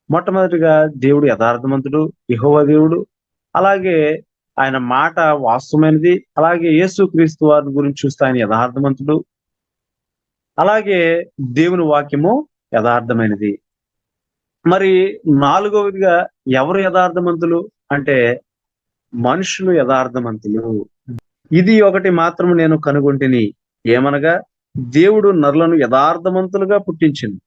మొట్టమొదటిగా దేవుడు యథార్థవంతుడు, యెహోవా దేవుడు. అలాగే ఆయన మాట వాస్తవమైనది. అలాగే యేసుక్రీస్తు వారి గురించి చూస్తే ఆయన యథార్థవంతుడు. అలాగే దేవుని వాక్యము యథార్థమైనది. మరి నాలుగవదిగా ఎవరు యథార్థవంతులు అంటే మనుషులు యథార్థవంతులు. ఇది ఒకటి మాత్రము నేను కనుగొంటిని. ఏమనగా దేవుడు నరులను యథార్థవంతులుగా పుట్టించిండు.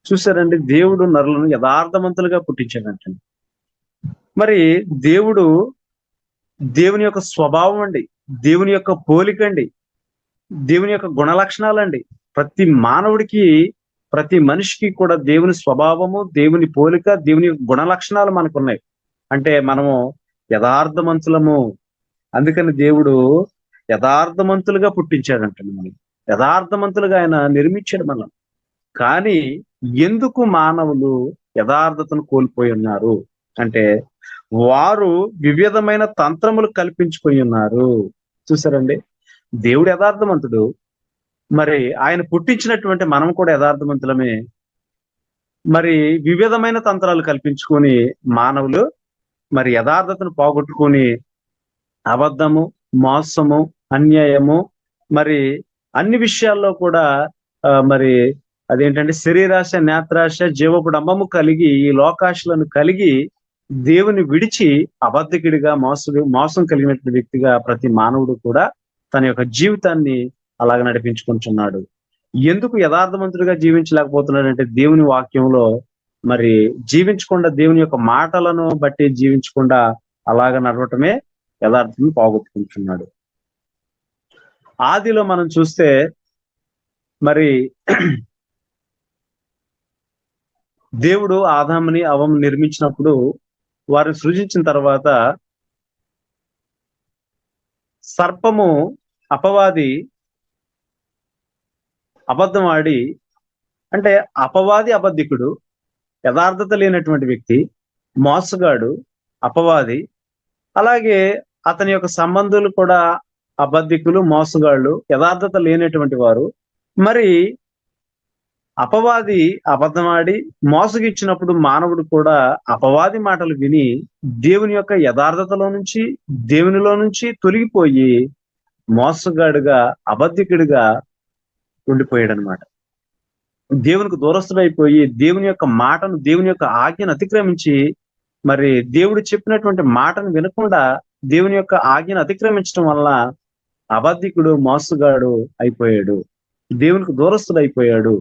చూసారండి, దేవుడు నరులను యథార్థవంతులుగా పుట్టించాడంటండి. మరి దేవుడు దేవుని యొక్క స్వభావం అండి, దేవుని యొక్క పోలికండి, దేవుని యొక్క గుణ లక్షణాలండి. ప్రతి మానవుడికి, ప్రతి మనిషికి కూడా దేవుని స్వభావము, దేవుని పోలిక, దేవుని యొక్క గుణ లక్షణాలు మనకున్నాయి. అంటే మనము యథార్థవంతులము. అందుకని దేవుడు యథార్థవంతులుగా పుట్టించాడంటండి మనం. యథార్థవంతులుగా ఆయన నిర్మించాడు మనం. కానీ ఎందుకు మానవులు యథార్థతను కోల్పోయి ఉన్నారు అంటే వారు వివిధమైన తంత్రములు కల్పించుకొని ఉన్నారు. చూసారండి, దేవుడు యథార్థవంతుడు. మరి ఆయన పుట్టించినటువంటి మనం కూడా యథార్థవంతులమే. మరి వివిధమైన తంత్రాలు కల్పించుకొని మానవులు మరి యథార్థతను పోగొట్టుకొని అబద్ధము, మోసము, అన్యాయము, మరి అన్ని విషయాల్లో కూడా మరి అదేంటంటే శరీరాశ, నేత్రాశ, జీవపు డంబము కలిగి ఈ లోకాశలను కలిగి దేవుని విడిచి అబద్ధికుడిగా, మోసం కలిగినటువంటి వ్యక్తిగా ప్రతి మానవుడు కూడా తన యొక్క జీవితాన్ని అలాగ నడిపించుకుంటున్నాడు. ఎందుకు యథార్థవంతుడిగా జీవించలేకపోతున్నాడంటే దేవుని వాక్యంలో మరి జీవించకుండా, దేవుని యొక్క మాటలను బట్టి జీవించకుండా అలాగ నడవటమే యథార్థతను పోగొట్టుకుంటున్నాడు. ఆదిలో మనం చూస్తే మరి దేవుడు ఆదాముని అవ్వను నిర్మించినప్పుడు వారిని సృజించిన తర్వాత సర్పము, అపవాది అబద్ధం ఆడి, అంటే అపవాది అబద్ధికుడు, యథార్థత లేనటువంటి వ్యక్తి, మోసగాడు, అపవాది. అలాగే అతని యొక్క సంబంధులు కూడా అబద్ధికులు, మోసగాళ్ళు, యథార్థత లేనటువంటి వారు. మరి అపవాది అబద్ధమాడి మోసగిచ్చినప్పుడు మానవుడు కూడా అపవాది మాటలు విని దేవుని యొక్క యథార్థతలో నుంచి, దేవునిలో నుంచి తొలగిపోయి మోసగాడుగా, అబద్ధికుడిగా ఉండిపోయాడనమాట. దేవునికి దూరస్తుడైపోయి దేవుని యొక్క మాటను, దేవుని యొక్క ఆజ్ఞను అతిక్రమించి మరి దేవుడు చెప్పినటువంటి మాటను వినకుండా దేవుని యొక్క ఆజ్ఞను అతిక్రమించడం వల్ల అబద్ధికుడు, మోసగాడు అయిపోయాడు. దేవునికి దూరస్తుడైపోయాడు.